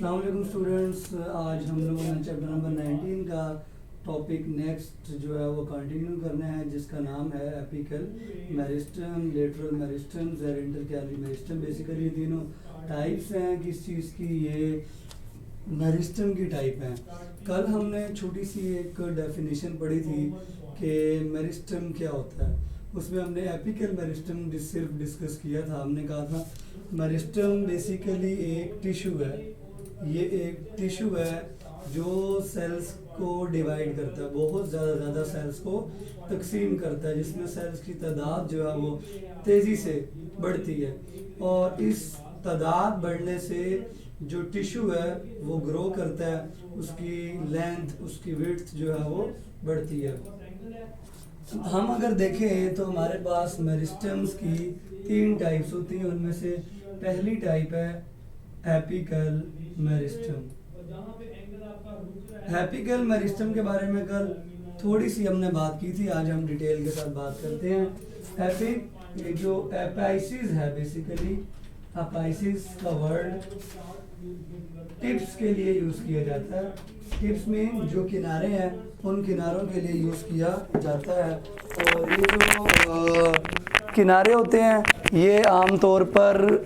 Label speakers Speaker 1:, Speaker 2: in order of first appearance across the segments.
Speaker 1: अस्सलाम वालेकुम स्टूडेंट्स, आज हम लोगों ने चैप्टर नंबर 19 का टॉपिक नेक्स्ट जो है वो कंटिन्यू करना है, जिसका नाम है apical meristem, lateral meristem, intercalary meristem. Basically ये तीनों टाइप्स हैं किस चीज़ की, ये मेरिस्टम की टाइप हैं। कल हमने छोटी सी एक डेफिनेशन पढ़ी थी कि मेरिस्टम क्या होता है। उसमें हमने एपिकल मेरिस्टम सिर्फ डिस्कस किया था। हमने कहा था मेरिस्टम बेसिकली एक टिश्यू है। ये एक टिश्यू है जो सेल्स को डिवाइड करता है, बहुत ज़्यादा सेल्स को तकसीम करता है, जिसमें सेल्स की तादाद जो है वो तेज़ी से बढ़ती है। और इस तादाद बढ़ने से जो टिश्यू है वो ग्रो करता है, उसकी लेंथ, उसकी विड्थ जो है वो बढ़ती है। हम अगर देखें तो हमारे पास मेरिस्टम्स की 3 टाइप्स होती हैं। उनमें से पहली टाइप है एपिकल मेरिस्टम। एपिकल मेरिस्टम के बारे में कल थोड़ी सी हमने बात की थी, आज हम डिटेल के साथ बात करते हैं। एपिक जो एपाइसिस है, बेसिकली एपाइसिस का वर्ड टिप्स के लिए यूज़ किया जाता है। टिप्स में जो किनारे हैं उन किनारों के लिए यूज़ किया जाता है। और ये जो किनारे होते हैं ये आमतौर पर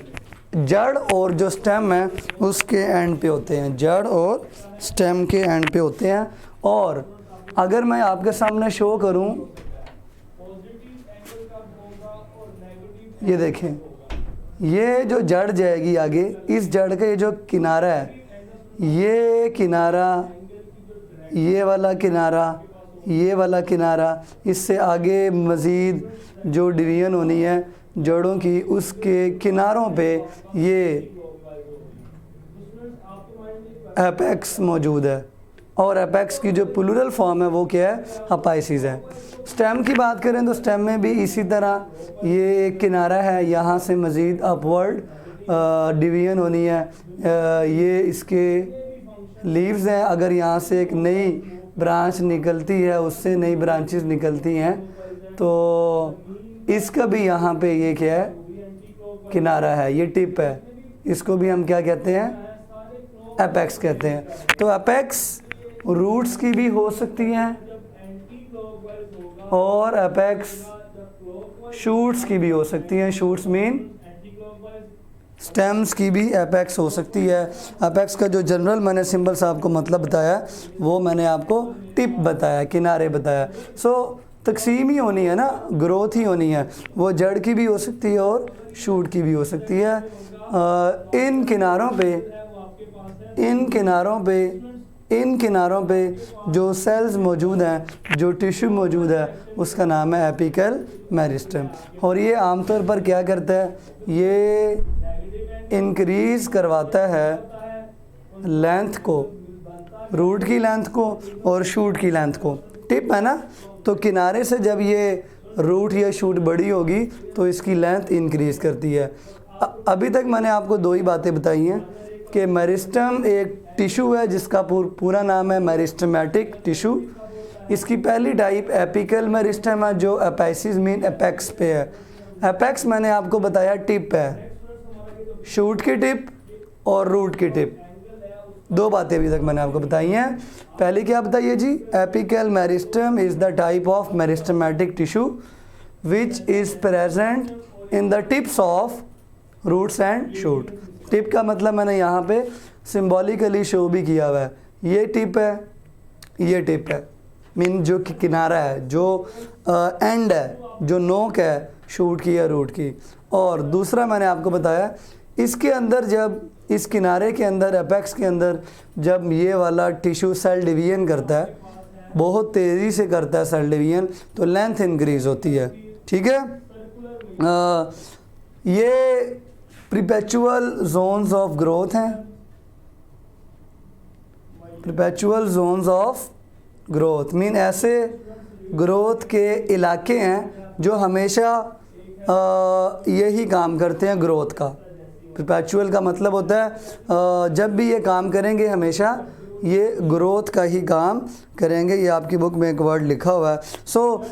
Speaker 1: जड़ और जो स्टेम है उसके एंड पे होते हैं, जड़ और स्टेम के एंड पे होते हैं। और अगर मैं आपके सामने शो करूं, ये देखें, ये जो जड़ जाएगी आगे, इस जड़ का ये जो किनारा है, ये किनारा, ये वाला किनारा, ये वाला किनारा, इससे आगे मज़ीद जो डिवीज़न होनी है जड़ों की, उसके किनारों पे ये एपेक्स मौजूद है। और एपेक्स की जो प्लूरल फॉर्म है वो क्या है, अपाइसिस है। स्टेम की बात करें तो स्टेम में भी इसी तरह ये एक किनारा है, यहाँ से मज़ीद अपवर्ड डिवीज़न होनी है। ये इसके लीव्स हैं, अगर यहाँ से एक नई ब्रांच निकलती है, उससे नई ब्रांचेस निकलती हैं, तो इसका भी यहाँ पे ये क्या है, किनारा है, ये टिप है। इसको भी हम क्या कहते हैं, एपेक्स कहते हैं। तो एपेक्स रूट्स की भी हो सकती हैं और एपेक्स शूट्स की भी हो सकती हैं। शूट्स मीन स्टेम्स की भी एपेक्स हो सकती है। एपेक्स का जो जनरल मैंने सिंबल्स आपको मतलब बताया वो मैंने आपको टिप बताया, किनारे बताया। सो तकसीम ही होनी है ना, ग्रोथ ही होनी है। वो जड़ की भी हो सकती है और शूट की भी हो सकती है। इन किनारों पे जो सेल्स मौजूद हैं, जो टिश्यू मौजूद है, उसका नाम है एपिकल मेरिस्टम। और ये आमतौर पर क्या करता है, ये इंक्रीज़ करवाता है लेंथ को, रूट की लेंथ को और शूट की लेंथ को। टिप है ना, तो किनारे से जब ये रूट या शूट बड़ी होगी तो इसकी लेंथ इंक्रीज़ करती है। अभी तक मैंने आपको 2 ही बातें बताई हैं कि मेरिस्टम एक टिश्यू है जिसका पूरा नाम है मेरिस्टमेटिक टिश्यू। इसकी पहली टाइप एपिकल मेरिस्टम है जो एपाइसिस मीन एपेक्स पे है। एपेक्स मैंने आपको बताया टिप है, शूट की टिप और रूट की टिप। 2 बातें अभी तक मैंने आपको बताई हैं। पहले क्या बताइए जी, apical meristem is the type of meristematic tissue which is present in the tips of roots and shoot. Tip का मतलब मैंने यहाँ पे सिंबॉलिकली शो भी किया हुआ है। ये टिप है, ये टिप है, मीन जो किनारा है, जो एंड है, जो नोक है शूट की या रूट की। और दूसरा मैंने आपको बताया, इसके अंदर जब इस किनारे के अंदर, एपेक्स के अंदर, जब ये वाला टिश्यू सेल डिवीजन करता है, बहुत तेज़ी से करता है सेल डिवीजन, तो लेंथ इंक्रीज़ होती है। ठीक है, ये परपेचुअल जोन्स ऑफ ग्रोथ हैं, perpetual zones of growth mean ऐसे ग्रोथ के इलाके हैं जो हमेशा यही काम करते हैं ग्रोथ का। परपेचुअल का मतलब होता है जब भी ये काम करेंगे हमेशा ये ग्रोथ का ही काम करेंगे। ये आपकी बुक में एक वर्ड लिखा हुआ है। सो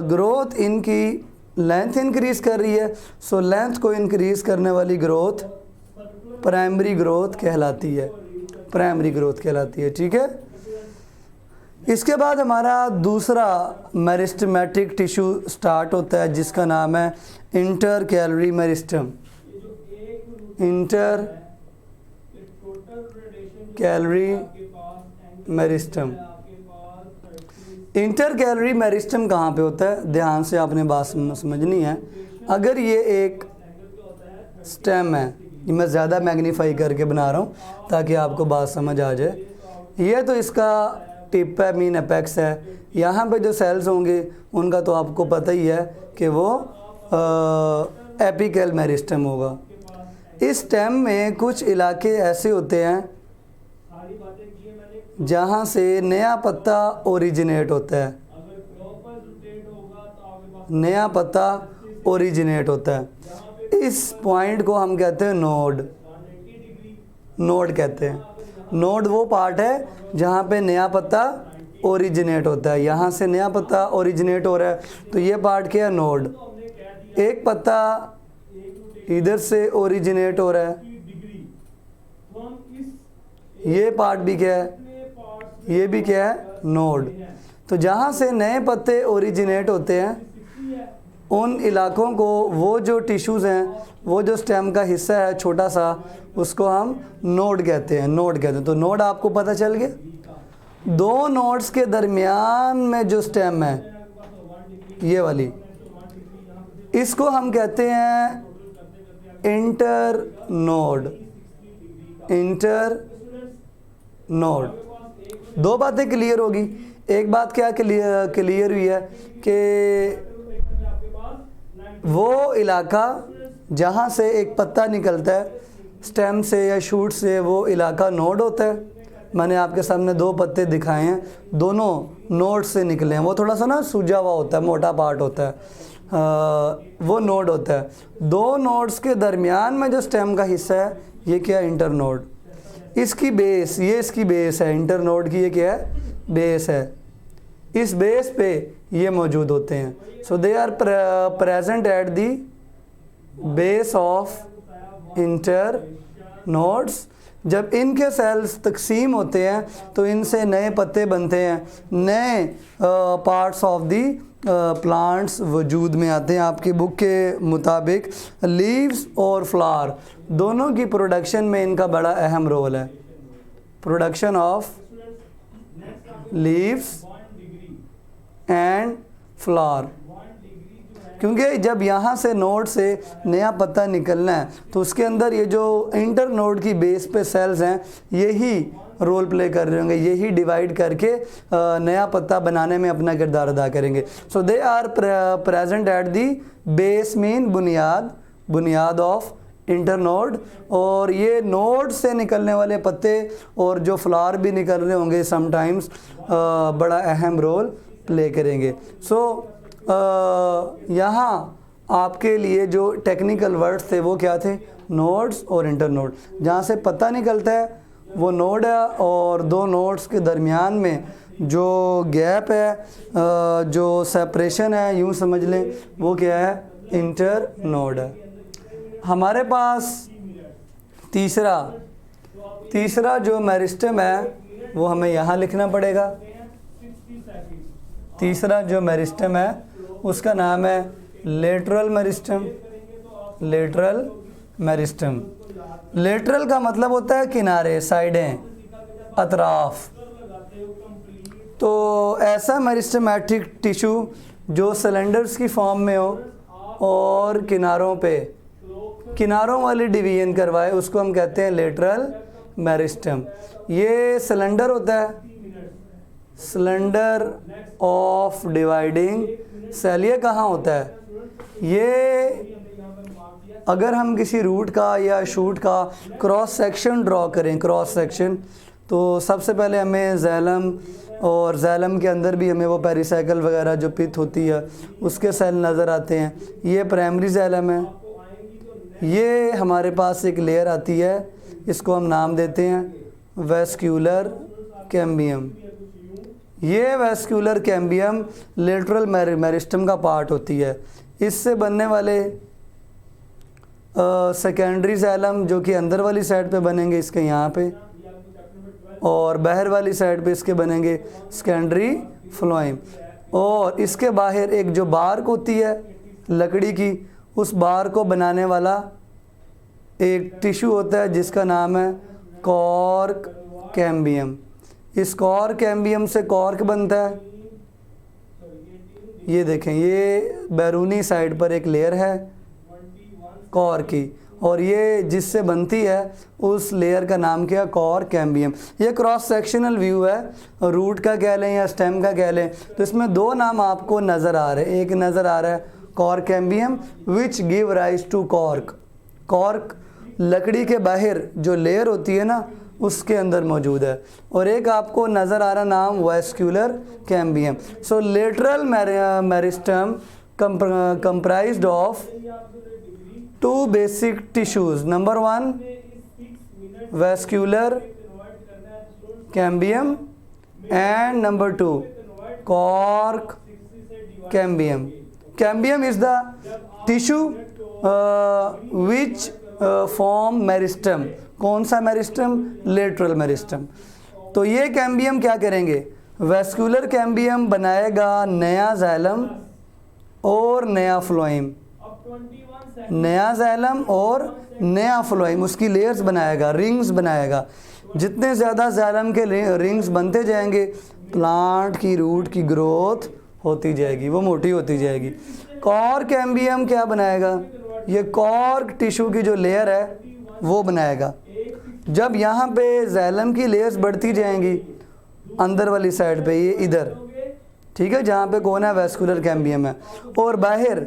Speaker 1: ग्रोथ इनकी लेंथ इंक्रीज़ कर रही है। सो लेंथ को इंक्रीज़ करने वाली ग्रोथ प्राइमरी ग्रोथ कहलाती है, प्राइमरी ग्रोथ कहलाती है। ठीक है, इसके बाद हमारा दूसरा मेरिस्टेमेटिक टिश्यू स्टार्ट होता है जिसका नाम है inter calorie meristem. Inter calorie meristem. Inter calorie meristem कहाँ पे होता है, ध्यान से आपने बात समझनी है। अगर ये एक स्टेम है, ये मैं ज़्यादा मैग्नीफाई करके बना रहा हूँ ताकि आपको बात समझ आ जाए। ये तो इसका टिप है, मीन अपेक्स है। यहाँ पे जो सेल्स होंगे उनका तो आपको पता ही है कि वो एपिकल मेरिस्टम होगा। इस स्टेम में कुछ इलाके ऐसे होते हैं जहाँ से नया पत्ता ओरिजिनेट होता है, नया पत्ता ओरिजिनेट होता है। इस पॉइंट को हम कहते हैं नोड, नोड कहते हैं। नोड वो पार्ट है जहाँ पे नया पत्ता ओरिजिनेट होता है। यहाँ से नया पत्ता ओरिजिनेट हो रहा है तो ये पार्ट क्या है, नोड। एक पत्ता इधर से ओरिजिनेट हो रहा है, ये पार्ट भी क्या है, ये भी क्या है, नोड। तो जहाँ से नए पत्ते ओरिजिनेट होते हैं उन इलाकों को, वो जो टिश्यूज़ हैं, वो जो स्टेम का हिस्सा है छोटा सा, उसको हम नोड कहते हैं, नोड कहते हैं। तो नोड आपको पता चल गया। दो नोड्स के दरमियान में जो स्टेम है, ये वाली, इसको हम कहते हैं इंटर नोड, इंटर नोड। दो बातें क्लियर होगी। एक बात क्या क्लियर हुई है कि वो इलाका जहाँ से एक पत्ता निकलता है स्टेम से या शूट से, वो इलाका नोड होता है। मैंने आपके सामने दो पत्ते दिखाए हैं, दोनों नोड से निकले हैं। वो थोड़ा सा ना सूजा हुआ होता है, मोटा पार्ट होता है, वो नोड होता है। दो नोड्स के दरमियान में जो स्टेम का हिस्सा है, ये क्या है, इंटर नोड। इसकी बेस, ये इसकी बेस है, इंटर नोड की ये क्या है, बेस है। इस बेस पे ये मौजूद होते हैं। So they are present at the base of internodes. जब इनके सेल्स तकसीम होते हैं तो इनसे नए पत्ते बनते हैं, नए पार्ट्स ऑफ दी प्लांट्स वजूद में आते हैं। आपकी बुक के मुताबिक लीव्स और फ्लावर दोनों की प्रोडक्शन में इनका बड़ा अहम रोल है। Production of leaves and flower, क्योंकि जब यहाँ से नोड से नया पत्ता निकलना है तो उसके अंदर ये जो इंटर नोड की बेस पे सेल्स हैं, यही रोल प्ले कर रहे होंगे, यही डिवाइड करके नया पत्ता बनाने में अपना किरदार अदा करेंगे। So they are present at the base, mean बुनियाद, बुनियाद ऑफ इंटर नोड। और ये नोड से निकलने वाले पत्ते और जो फ्लावर भी निकल रहे होंगे समटाइम्स बड़ा अहम रोल प्ले करेंगे। सो यहाँ आपके लिए जो टेक्निकल वर्ड्स थे वो क्या थे, नोड्स और इंटर नोड। जहाँ से पत्ता निकलता है वो नोड है, और दो नोड्स के दरमियान में जो गैप है, जो सेपरेशन है, यूँ समझ लें, वो क्या है, इंटर नोड है। हमारे पास तीसरा जो मेरिस्टम है वो हमें यहाँ लिखना पड़ेगा। तीसरा जो मेरिस्टम है उसका नाम है lateral meristem. Lateral meristem, lateral का मतलब होता है किनारे, साइडें, अतराफ। तो ऐसा मेरिस्टेमेटिक टिश्यू जो सिलेंडर्स की फॉर्म में हो और किनारों वाली डिवीजन करवाए, उसको हम कहते हैं लेटरल मेरिस्टम। ये सिलेंडर होता है, सिलेंडर ऑफ डिवाइडिंग सेल। ये कहाँ होता है, ये अगर हम किसी रूट का या शूट का क्रॉस सेक्शन ड्रॉ करें, क्रॉस सेक्शन, तो सबसे पहले हमें जैलम, और जैलम के अंदर भी हमें वो पेरिसाइकल वगैरह जो पिथ होती है उसके सेल नज़र आते हैं। ये प्राइमरी जैलम है। ये हमारे पास एक लेयर आती है, इसको हम नाम देते हैं वेस्क्यूलर कैम्बियम। ये वेस्क्यूलर कैम्बियम लेटरल मेरिस्टम का पार्ट होती है। इससे बनने वाले सेकेंडरी जैलम जो कि अंदर वाली साइड पे बनेंगे इसके यहाँ पे, और बाहर वाली साइड पे इसके बनेंगे सेकेंडरी फ्लोएम। और इसके बाहर एक जो बार्क होती है लकड़ी की, उस बार को बनाने वाला एक टिश्यू होता है जिसका नाम है कॉर्क कैम्बियम। इस कॉर्क कैम्बियम से कॉर्क बनता है। ये देखें, ये बैरूनी साइड पर एक लेयर है कॉर्क की, और ये जिससे बनती है उस लेयर का नाम क्या, कॉर्क कैम्बियम। ये क्रॉस सेक्शनल व्यू है, रूट का कह लें या स्टेम का कह लें। तो इसमें दो नाम आपको नज़र आ रहे हैं। एक नज़र आ रहा है cork cambium which give rise to cork. Cork लकड़ी के बाहर जो लेयर होती है ना उसके अंदर मौजूद है। और एक आपको नज़र आ रहा नाम vascular cambium. So lateral meristem comprised of two basic tissues. Number one, vascular cambium, and number two, cork cambium. Cambium is the tissue which form meristem. कौन सा मेरिस्टम? Lateral meristem. तो ये कैम्बियम क्या करेंगे? वैस्कुलर कैम्बियम बनाएगा नया जैलम और नया फ्लोएम, नया जैलम और नया फ्लोएम, उसकी लेयर्स बनाएगा, रिंग्स बनाएगा। जितने ज़्यादा जैलम के रिंग्स बनते जाएंगे प्लांट की रूट की ग्रोथ होती जाएगी, वो मोटी होती जाएगी। कॉर्क कैम्बियम क्या बनाएगा? ये कॉर्क टिश्यू की जो लेयर है वो बनाएगा। जब यहाँ पे जैलम की लेयर्स बढ़ती जाएंगी अंदर वाली साइड पे, ये इधर, ठीक है, जहाँ पे कौन है? वैस्कुलर कैम्बियम है। और बाहर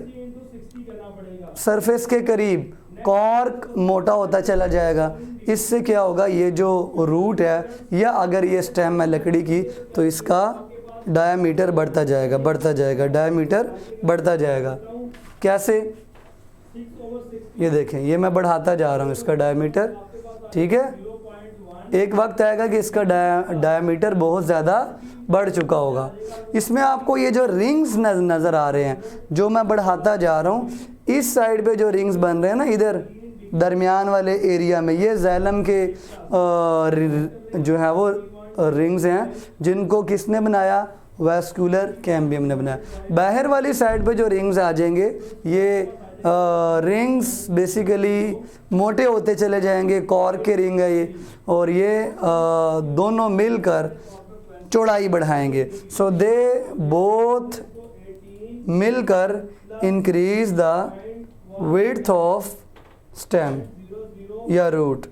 Speaker 1: सरफेस के करीब कॉर्क मोटा होता चला जाएगा। इससे क्या होगा? ये जो रूट है या अगर ये स्टेम है लकड़ी की तो इसका डायामीटर बढ़ता जाएगा, बढ़ता जाएगा, डायामीटर बढ़ता जाएगा। कैसे? ये देखें, ये मैं बढ़ाता जा रहा हूँ इसका डायामीटर, ठीक है। एक वक्त आएगा कि इसका डायामीटर बहुत ज़्यादा बढ़ चुका होगा। इसमें आपको ये जो रिंग्स नज़र आ रहे हैं जो मैं बढ़ाता जा रहा हूँ, इस साइड पे जो रिंग्स बन रहे हैं ना इधर दरमियान वाले एरिया में, ये जैलम के जो है वो रिंग्स हैं जिनको किसने बनाया? वैस्कुलर कैम्बियम ने बनाया। बाहर वाली साइड पे जो रिंग्स आ जाएंगे, ये रिंग्स बेसिकली मोटे होते चले जाएंगे, कॉर्क के रिंग है ये, और ये दोनों मिलकर चौड़ाई बढ़ाएंगे। सो दे बोथ मिलकर increase the width of stem या रूट।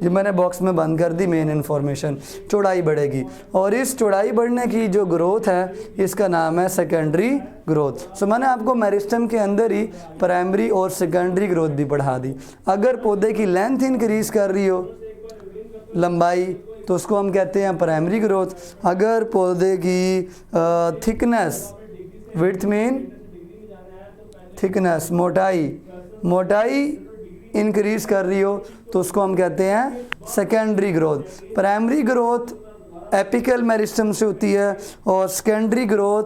Speaker 1: ये मैंने बॉक्स में बंद कर दी मेन इन्फॉर्मेशन। चौड़ाई बढ़ेगी, और इस चौड़ाई बढ़ने की जो ग्रोथ है इसका नाम है सेकेंडरी ग्रोथ। सो मैंने आपको मेरिस्टम के अंदर ही प्राइमरी और सेकेंडरी ग्रोथ भी पढ़ा दी। अगर पौधे की लेंथ इंक्रीज कर रही हो, लंबाई, तो उसको हम कहते हैं प्राइमरी ग्रोथ। अगर पौधे की थिकनेस, विड्थ मीन थिकनेस, मोटाई इंक्रीज कर रही हो तो उसको हम कहते हैं secondary growth. Primary growth apical meristem से होती है और सेकेंडरी ग्रोथ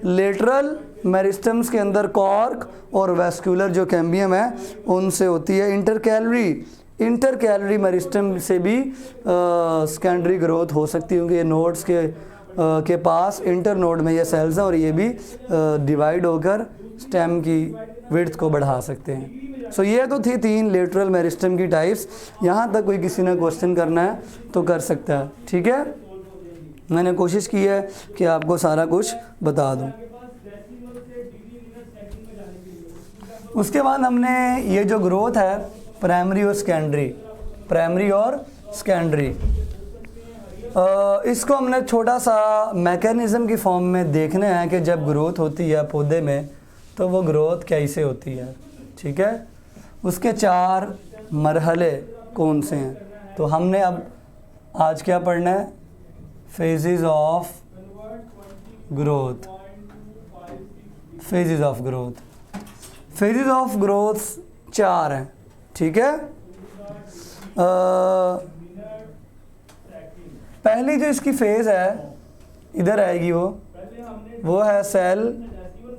Speaker 1: लेटरल मेरिस्टम्स के अंदर कॉर्क और वैस्कुलर जो कैम्बियम है उनसे होती है। इंटरकैलरी मेरिस्टम से भी सेकेंडरी ग्रोथ हो सकती है, क्योंकि ये नोड्स के पास इंटर नोड में ये सेल्स हैं और ये भी डिवाइड होकर स्टेम की विड्थ को बढ़ा सकते हैं। सो ये तो थी 3 लेटरल मेरिस्टम की टाइप्स। यहाँ तक कोई किसी ने क्वेश्चन करना है तो कर सकता है, ठीक है। मैंने कोशिश की है कि आपको सारा कुछ बता दूँ। उसके बाद हमने ये जो ग्रोथ है प्राइमरी और सेकेंडरी, इसको हमने छोटा सा मैकेनिज़्म की फॉर्म में देखना है कि जब ग्रोथ होती है पौधे में तो वो ग्रोथ कैसे होती है, ठीक है। उसके 4 मरहले कौन से हैं? तो हमने अब आज क्या पढ़ना है? Phases of growth. Phases of growth 4 हैं, ठीक है। पहली जो इसकी फेज़ है इधर आएगी, वो है सेल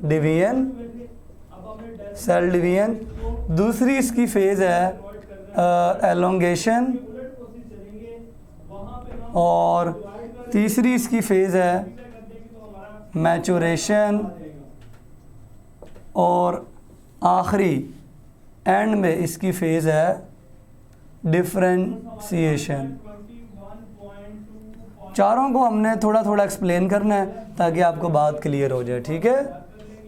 Speaker 1: डिवीजन, सेल डिवीजन। दूसरी इसकी फेज़ है एलोंगेशन, और तीसरी इसकी फेज़ है मैचुरेशन, और आखिरी एंड में इसकी फेज़ है डिफरेंशिएशन। चारों को हमने थोड़ा थोड़ा एक्सप्लेन करना है ताकि आपको बात क्लियर हो जाए, ठीक है।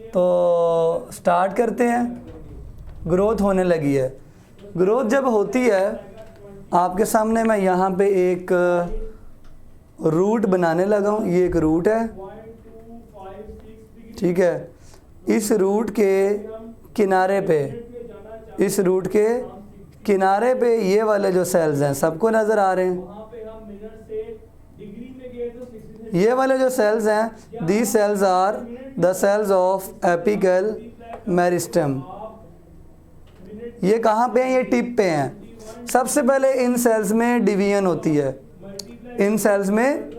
Speaker 1: तो स्टार्ट करते हैं। ग्रोथ होने लगी है। ग्रोथ जब होती है, आपके सामने मैं यहाँ पे एक रूट बनाने लगा हूँ। ये एक रूट है, ठीक है। इस रूट के किनारे पे, इस रूट के किनारे पे ये वाले जो सेल्स हैं सबको नज़र आ रहे हैं। ये वाले जो सेल्स हैं, these cells are the cells of apical meristem. ये कहाँ पे हैं? ये टिप पे हैं। सबसे पहले इन सेल्स में डिवीजन होती है, इन सेल्स में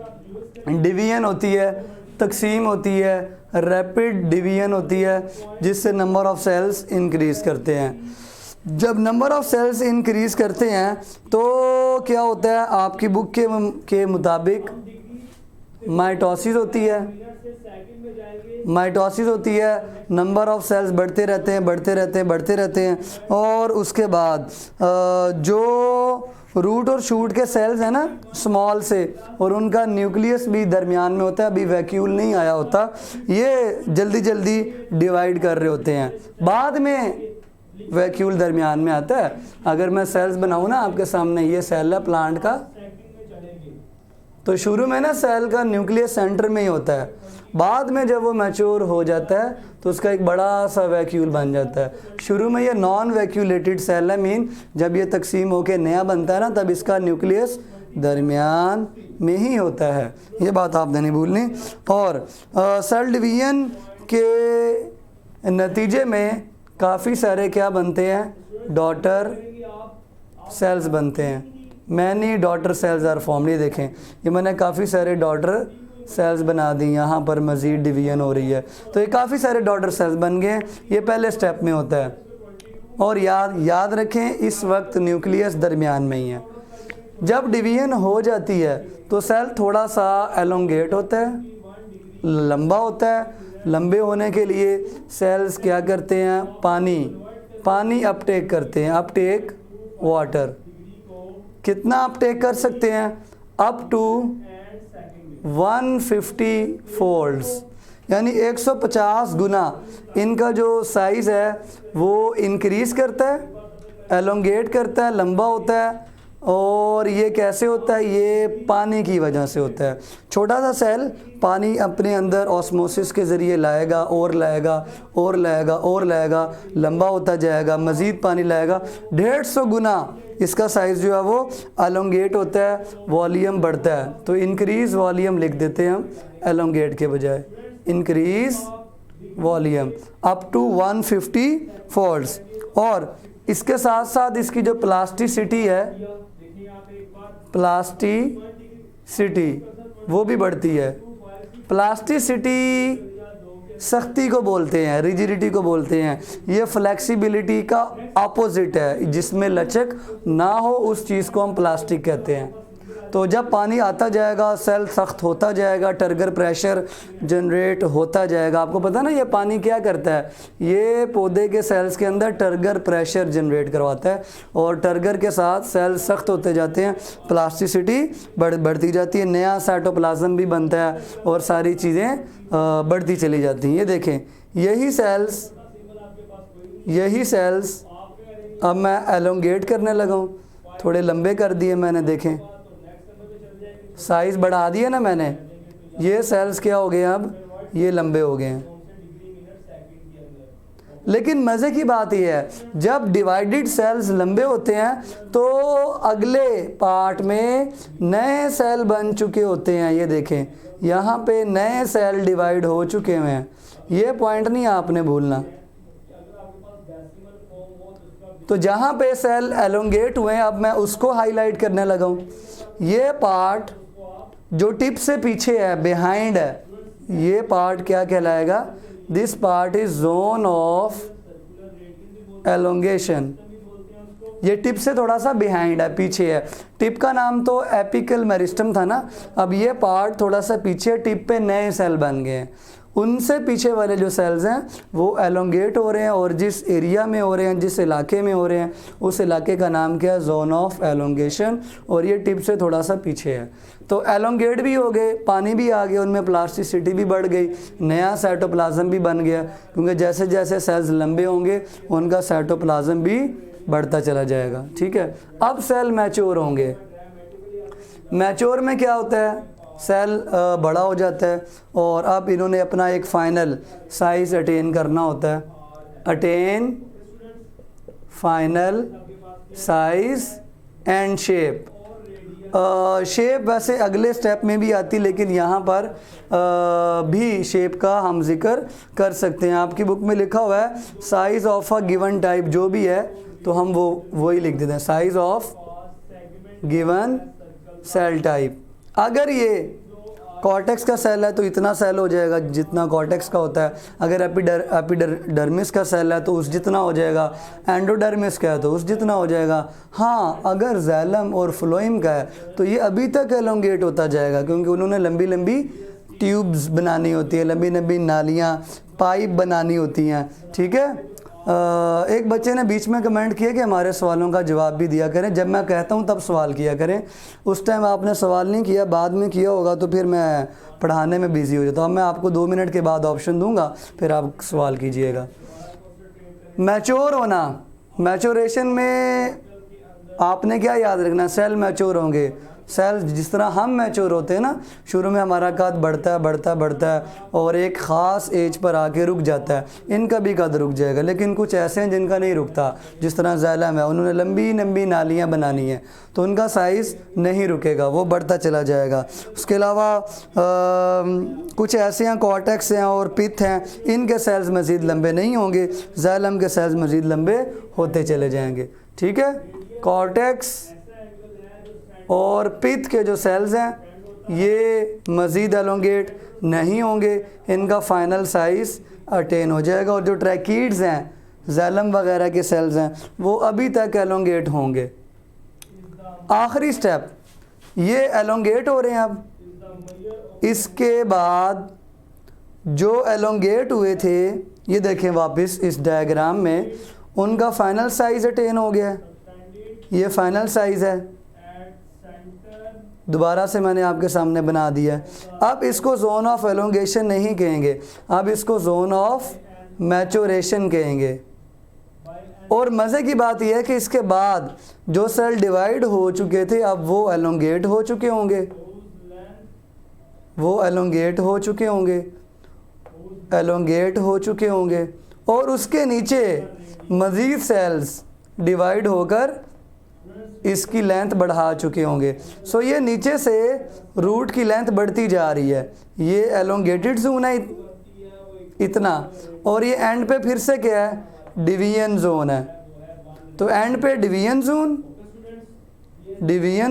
Speaker 1: डिवीजन होती है, तकसीम होती है, रैपिड डिवीजन होती है, जिससे नंबर ऑफ सेल्स इंक्रीज़ करते हैं। जब नंबर ऑफ सेल्स इंक्रीज़ करते हैं तो क्या होता है? आपकी बुक के मुताबिक माइटोसिस होती है, माइटोसिस होती है, नंबर ऑफ सेल्स बढ़ते रहते हैं, बढ़ते रहते हैं, बढ़ते रहते हैं, और उसके बाद जो रूट और शूट के सेल्स हैं ना स्मॉल से, और उनका न्यूक्लियस भी दरमियान में होता है, अभी वैक्यूल नहीं आया होता, ये जल्दी जल्दी डिवाइड कर रहे होते हैं। बाद में वैक्यूल दरमियान में आता है। अगर मैं सेल्स बनाऊँ ना आपके सामने, ये सेल है प्लांट का, तो शुरू में ना सेल का न्यूक्लियस सेंटर में ही होता है। बाद में जब वो मैच्योर हो जाता है तो उसका एक बड़ा सा वैक्यूल बन जाता है। शुरू में ये नॉन वैक्यूलेटेड सेल है, मीन जब ये तकसीम होकर नया बनता है ना, तब इसका न्यूक्लियस दरमियान में ही होता है। ये बात आपने नहीं भूलनी। और सेल डिवीजन के नतीजे में काफ़ी सारे क्या बनते हैं? डॉटर सेल्स बनते हैं। Many daughter cells are formed. ये देखें, ये मैंने काफ़ी सारे डॉटर सेल्स बना दी, यहाँ पर मज़ीद डिवीजन हो रही है, तो ये काफ़ी सारे डॉटर सेल्स बन गए। ये पहले स्टेप में होता है। और याद रखें, इस वक्त न्यूक्लियस दरमियान में ही है। जब डिवीजन हो जाती है तो सेल थोड़ा सा एलोंगेट होता है, लंबा होता है। लंबे होने के लिए सेल्स क्या करते हैं? पानी अपटेक करते हैं। अपटेक वाटर कितना अपटेक कर सकते हैं? अप टू 150 फोल्ड्स, यानी 150 गुना इनका जो साइज़ है वो इंक्रीज़ करता है, एलोंगेट करता है, लंबा होता है। और ये कैसे होता है? ये पानी की वजह से होता है। छोटा सा सेल पानी अपने अंदर ऑस्मोसिस के ज़रिए लाएगा, और लाएगा, और लाएगा, और लाएगा, लंबा होता जाएगा, मज़ीद पानी लाएगा। 150 गुना इसका साइज़ जो है वो एलोंगेट होता है, वॉल्यूम बढ़ता है। तो इंक्रीज़ वॉल्यूम लिख देते हैं हम एलोंगेट के बजाय, increase volume up to 150 folds. और इसके साथ साथ इसकी जो प्लास्टिसिटी है, प्लास्टिसिटी वो भी बढ़ती है। प्लास्टिसिटी सख्ती को बोलते हैं, रिजिडिटी को बोलते हैं। ये फ्लेक्सिबिलिटी का अपोजिट है, जिसमें लचक ना हो उस चीज़ को हम प्लास्टिक कहते हैं। तो जब पानी आता जाएगा, सेल सख्त होता जाएगा, टर्गर प्रेशर जनरेट होता जाएगा। आपको पता ना ये पानी क्या करता है? ये पौधे के सेल्स के अंदर टर्गर प्रेशर जनरेट करवाता है, और टर्गर के साथ सेल सख्त होते जाते हैं, प्लास्टिसिटी बढ़ती जाती है, नया साइटोप्लाज्म भी बनता है, और सारी चीज़ें बढ़ती चली जाती हैं। ये देखें, यही सेल्स अब मैं एलोंगेट करने लगा हूँ, थोड़े लंबे कर दिए मैंने, देखें साइज़ बढ़ा दिया ना मैंने। ये सेल्स क्या हो गए? अब ये लंबे हो गए हैं। लेकिन मज़े की बात यह है, जब डिवाइडेड सेल्स लंबे होते हैं तो अगले पार्ट में नए सेल बन चुके होते हैं। ये देखें, यहाँ पे नए सेल डिवाइड हो चुके हैं। ये पॉइंट नहीं आपने भूलना। तो जहाँ पे सेल एलोंगेट हुए हैं, अब मैं उसको हाईलाइट करने लगा हूँ। ये पार्ट जो टिप से पीछे है, बिहाइंड है, ये पार्ट क्या कहलाएगा? This part is zone of elongation. ये टिप से थोड़ा सा बिहाइंड है, पीछे है। टिप का नाम तो एपिकल मेरिस्टम था ना, अब ये पार्ट थोड़ा सा पीछे, टिप पे नए सेल बन गए हैं। उनसे पीछे वाले जो सेल्स हैं वो एलोंगेट हो रहे हैं, और जिस एरिया में हो रहे हैं, जिस इलाके में हो रहे हैं, उस इलाके का नाम क्या है? Zone of elongation. और ये टिप से थोड़ा सा पीछे है। तो एलोंगेट भी हो गए, पानी भी आ गया, उनमें प्लास्टिसिटी भी बढ़ गई, नया साइटोप्लाज्म भी बन गया, क्योंकि जैसे जैसे सेल्स लंबे होंगे उनका साइटोप्लाज्म भी बढ़ता चला जाएगा। ठीक है, अब सेल मैच्योर होंगे। मैच्योर में क्या होता है? सेल बड़ा हो जाता है, और अब इन्होंने अपना एक फाइनल साइज अटेन करना होता है। Attain final size and shape. Shape वैसे अगले स्टेप में भी आती, लेकिन यहाँ पर भी शेप का हम जिक्र कर सकते हैं। आपकी बुक में लिखा हुआ है size of a given type, जो भी है तो हम वही लिख देते हैं, size of given cell type. अगर ये कॉर्टेक्स का सेल है तो इतना सेल हो जाएगा जितना कॉर्टेक्स का होता है। अगर एपिडर्मिस का सेल है तो उस जितना हो जाएगा। एंडोडर्मिस का है तो उस जितना हो जाएगा। हाँ, अगर जैलम और फ्लोएम का है तो ये अभी तक एलोंगेट होता जाएगा, क्योंकि उन्होंने लंबी लंबी ट्यूब्स बनानी होती है, लंबी लंबी नालियाँ, पाइप बनानी होती हैं। ठीक है, एक बच्चे ने बीच में कमेंट किया कि हमारे सवालों का जवाब भी दिया करें। जब मैं कहता हूं तब सवाल किया करें, उस टाइम आपने सवाल नहीं किया, बाद में किया होगा तो फिर मैं पढ़ाने में बिजी हो जाता हूं। मैं आपको 2 मिनट के बाद ऑप्शन दूंगा, फिर आप सवाल कीजिएगा। मैच्योर होना, मैच्योरेशन में आपने क्या याद रखना? सेल मैच्योर होंगे। सेल जिस तरह हम मैच्योर होते हैं ना, शुरू में हमारा कद बढ़ता है और एक ख़ास एज पर आके रुक जाता है। इनका भी कद रुक जाएगा, लेकिन कुछ ऐसे हैं जिनका नहीं रुकता, जिस तरह ज़ैलम है, उन्होंने लंबी लंबी नालियाँ बनानी है तो उनका साइज़ नहीं रुकेगा, वो बढ़ता चला जाएगा। उसके अलावा कुछ ऐसे हैं, कॉर्टेक्स हैं और पिथ हैं, इनके सेल्स मज़ीद लंबे नहीं होंगे, ज़ैलम के सेल्स मज़ीद लंबे होते चले जाएंगे। ठीक है, कॉर्टेक्स और पिथ के जो सेल्स हैं ये मज़ीद एलोंगेट नहीं होंगे, इनका फाइनल साइज़ अटेन हो जाएगा। और जो ट्रैकीड्स हैं, जैलम वगैरह के सेल्स हैं, वो अभी तक एलोंगेट होंगे। आखिरी स्टेप, ये एलोंगेट हो रहे हैं। अब इसके बाद जो एलोंगेट हुए थे, ये देखें वापस इस डायग्राम में, उनका फाइनल साइज़ अटेन हो गया है। ये फाइनल साइज़ है, दोबारा से मैंने आपके सामने बना दिया है। अब इसको जोन ऑफ एलोंगेशन नहीं कहेंगे, अब इसको जोन ऑफ मैच्योरेशन कहेंगे। और मज़े की बात यह है कि इसके बाद जो सेल डिवाइड हो चुके थे, अब वो एलोंगेट हो चुके होंगे, एलोंगेट हो चुके होंगे। और उसके नीचे मज़ीद सेल्स डिवाइड होकर इसकी लेंथ बढ़ा चुके होंगे। सो ये नीचे से रूट की लेंथ बढ़ती जा रही है। ये एलोंगेटेड जोन है इतना, और ये एंड पे फिर से क्या है? डिवीजन जोन है। तो एंड पे डिवीजन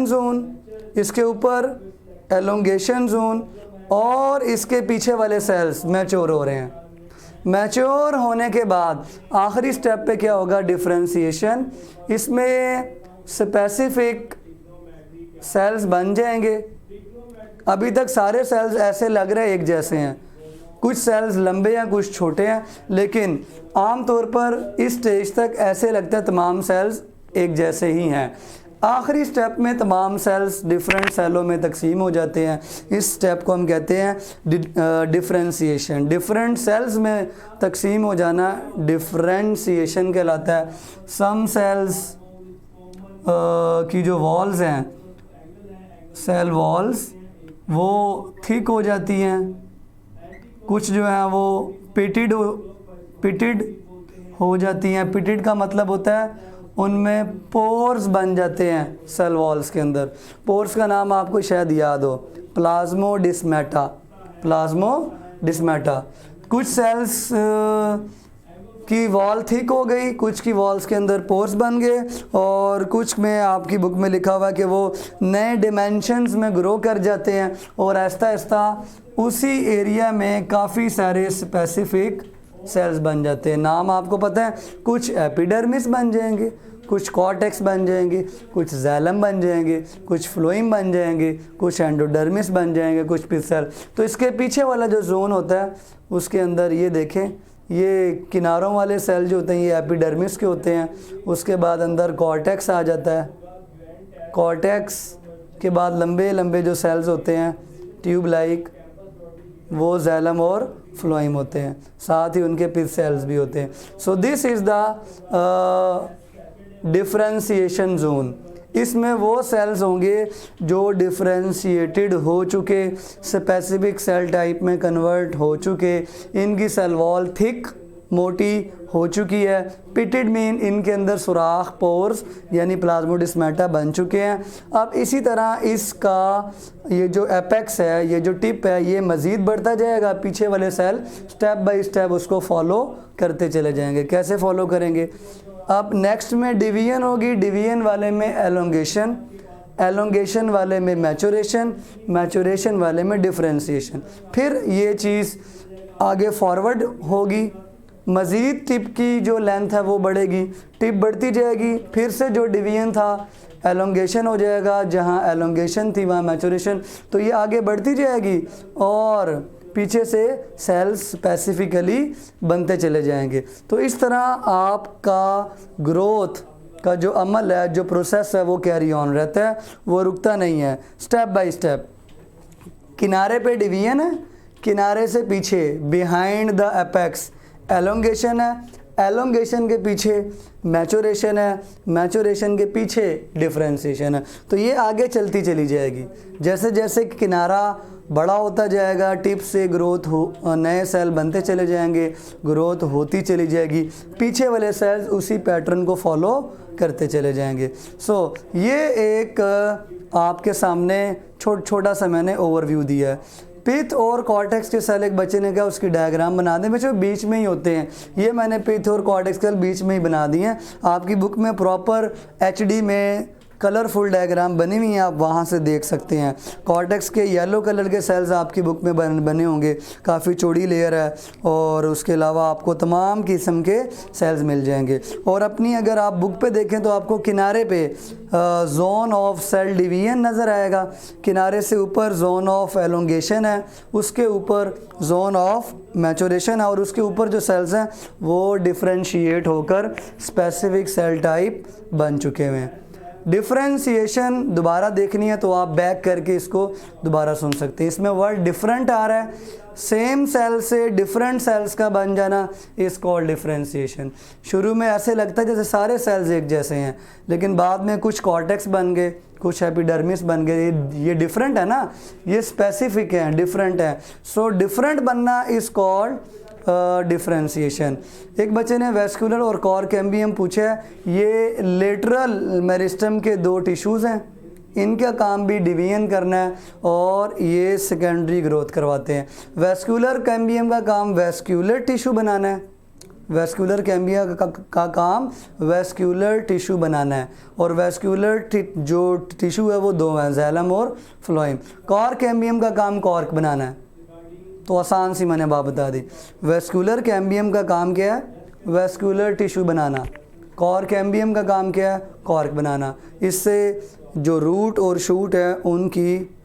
Speaker 1: जोन, इसके ऊपर एलोंगेशन जोन, और इसके पीछे वाले सेल्स मैच्योर हो रहे हैं। मैच्योर होने के बाद आखिरी स्टेप पे क्या होगा? डिफरेंशिएशन। इसमें स्पेसिफिक सेल्स बन जाएंगे। अभी तक सारे सेल्स ऐसे लग रहे एक जैसे हैं, कुछ सेल्स लंबे हैं, कुछ छोटे हैं, लेकिन आम तौर पर इस स्टेज तक ऐसे लगता है तमाम सेल्स एक जैसे ही हैं। आखिरी स्टेप में तमाम सेल्स डिफरेंट सेलों में तकसीम हो जाते हैं। इस स्टेप को हम कहते हैं डिफरेंशिएशन। डिफरेंट सेल्स में तकसीम हो जाना डिफरेंशिएशन कहलाता है। सम सेल्स की जो वॉल्स हैं, सेल वॉल्स, वो थिक हो जाती हैं, कुछ जो हैं वो पिटेड हो जाती हैं। पिटेड का मतलब होता है उनमें पोर्स बन जाते हैं सेल वॉल्स के अंदर। पोर्स का नाम आपको शायद याद हो, प्लाज्मोडिस्मेटा। कुछ सेल्स की वॉल थिक हो गई, कुछ की वॉल्स के अंदर पोर्स बन गए, और कुछ में आपकी बुक में लिखा हुआ है कि वो नए डिमेंशंस में ग्रो कर जाते हैं, और आहिस्ता आहिस्ता उसी एरिया में काफ़ी सारे स्पेसिफिक सेल्स बन जाते हैं। नाम आपको पता है, कुछ एपिडर्मिस बन जाएंगे, कुछ कॉर्टेक्स बन जाएंगे, कुछ जैलम बन जाएंगे, कुछ फ्लोइम बन जाएंगे, कुछ एंडोडर्मिस बन जाएंगे, कुछ पिथ सेल। तो इसके पीछे वाला जो जोन होता है उसके अंदर ये देखें, ये किनारों वाले सेल जो होते हैं ये एपिडर्मिस के होते हैं। उसके बाद अंदर कॉर्टेक्स आ जाता है, कॉर्टेक्स के बाद लंबे लंबे जो सेल्स होते हैं ट्यूब लाइक, वो जैलम और फ्लोइम होते हैं, साथ ही उनके पिथ सेल्स भी होते हैं। So this is the differentiation zone. इसमें वो सेल्स होंगे जो डिफ्रेंशिएटेड हो चुके, स्पेसिफिक सेल टाइप में कन्वर्ट हो चुके, इनकी सेल वॉल थिक मोटी हो चुकी है। पिटेड मीन इनके अंदर सुराख पोर्स यानी प्लाज्मोडेस्माटा बन चुके हैं। अब इसी तरह इसका ये जो एपेक्स है, ये जो टिप है, ये मज़ीद बढ़ता जाएगा। पीछे वाले सेल स्टेप बाय स्टेप उसको फॉलो करते चले जाएंगे। कैसे फॉलो करेंगे? अब नेक्स्ट में डिवीजन होगी, डिवीजन वाले में एलोंगेशन, एलोंगेशन वाले में मैचुरेशन, मैचुरेशन वाले में डिफ्रेंशिएशन। फिर ये चीज़ आगे फॉरवर्ड होगी, मज़ीद टिप की जो लेंथ है वो बढ़ेगी, टिप बढ़ती जाएगी। फिर से जो डिवीजन था एलोंगेशन हो जाएगा, जहाँ एलोंगेशन थी वहाँ मैचुरेशन। तो ये आगे बढ़ती जाएगी और पीछे से सेल्स स्पेसिफिकली बनते चले जाएंगे। तो इस तरह आपका ग्रोथ का जो अमल है, जो प्रोसेस है, वो कैरी ऑन रहता है, वो रुकता नहीं है, स्टेप बाय स्टेप। किनारे पे डिवीजन है, किनारे से पीछे बिहाइंड द एपेक्स एलोंगेशन है, एलोंगेशन के पीछे मैचुरेशन है, मैचुरेशन के पीछे डिफ्रेंशिएशन है। तो ये आगे चलती चली जाएगी। जैसे जैसे किनारा बड़ा होता जाएगा, टिप से ग्रोथ हो, नए सेल बनते चले जाएंगे, ग्रोथ होती चली जाएगी, पीछे वाले सेल्स उसी पैटर्न को फॉलो करते चले जाएंगे। सो ये एक आपके सामने छोटा सा मैंने ओवरव्यू दिया है। पिथ और कॉर्टेक्स के सेल, एक बच्चे ने कहा उसकी डायग्राम बना दें। बच्चों बीच में ही होते हैं, ये मैंने पिथ और कॉर्टेक्स के सेल बीच में ही बना दिए हैं। आपकी बुक में प्रॉपर HD में कलरफुल डायग्राम बनी हुई हैं, आप वहाँ से देख सकते हैं। कॉर्टेक्स के येलो कलर के सेल्स आपकी बुक में बने होंगे, काफ़ी चौड़ी लेयर है, और उसके अलावा आपको तमाम किस्म के सेल्स मिल जाएंगे। और अपनी अगर आप बुक पे देखें तो आपको किनारे पे जोन ऑफ सेल डिवीजन नज़र आएगा, किनारे से ऊपर जोन ऑफ एलोंगेशन है, उसके ऊपर जोन ऑफ मैचुरेशन है, और उसके ऊपर जो सेल्स हैं वो डिफ्रेंशिएट होकर स्पेसिफिक सेल टाइप बन चुके हुए हैं। डिफ्रेंशिएशन दोबारा देखनी है तो आप बैक करके इसको दोबारा सुन सकते हैं। इसमें वर्ड डिफरेंट आ रहा है, सेम सेल से डिफरेंट सेल्स का बन जाना इस कॉल्ड डिफ्रेंशिएशन। शुरू में ऐसे लगता है जैसे सारे सेल्स एक जैसे हैं, लेकिन बाद में कुछ कॉर्टेक्स बन गए, कुछ एपिडर्मिस बन गए। ये डिफरेंट है ना, ये स्पेसिफिक है, डिफरेंट है। सो डिफरेंट बनना इस कॉल्ड डिफ्रेंशिएशन। एक बच्चे ने वेस्कुलर और कॉर कैम्बियम पूछा है, ये लेटरल मेरिस्टम के दो टिश्यूज़ हैं, इनका काम भी डिवीजन करना है और ये सेकेंडरी ग्रोथ करवाते हैं। वेस्कुलर कैम्बियम का काम वेस्कुलर टिश्यू बनाना है, वेस्कुलर कैम्बियम का काम वेस्कुलर टिश्यू बनाना है, और वेस्कुलर जो टिश्यू है वो दो हैं, जैलम और फ्लोइम। कॉर कैम्बियम का काम कॉर्क बनाना है। तो आसान सी मैंने बात बता दी। वेस्कुलर कैम्बियम का काम क्या है? वेस्कुलर टिश्यू बनाना। कॉर कैम्बियम का काम क्या है? कॉर्क बनाना। इससे जो रूट और शूट है उनकी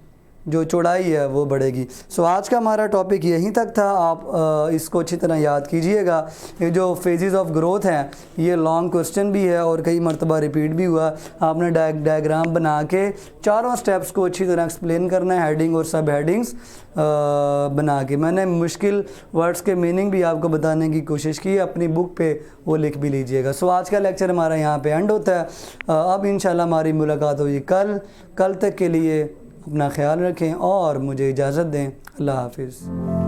Speaker 1: जो चौड़ाई है वो बढ़ेगी। सो आज का हमारा टॉपिक यहीं तक था। आप इसको अच्छी तरह याद कीजिएगा। ये जो फेजेस ऑफ ग्रोथ हैं ये लॉन्ग क्वेश्चन भी है और कई मरतबा रिपीट भी हुआ। आपने डायग्राम बना के चारों स्टेप्स को अच्छी तरह एक्सप्लेन करना है, हेडिंग और सब हेडिंग्स बना के। मैंने मुश्किल वर्ड्स के मीनिंग भी आपको बताने की कोशिश की, अपनी बुक पे वो लिख भी लीजिएगा। सो आज का लेक्चर हमारा यहाँ पे एंड होता है। अब इंशाल्लाह हमारी मुलाकात होगी कल तक के लिए अपना ख्याल रखें और मुझे इजाज़त दें। अल्लाह हाफिज़।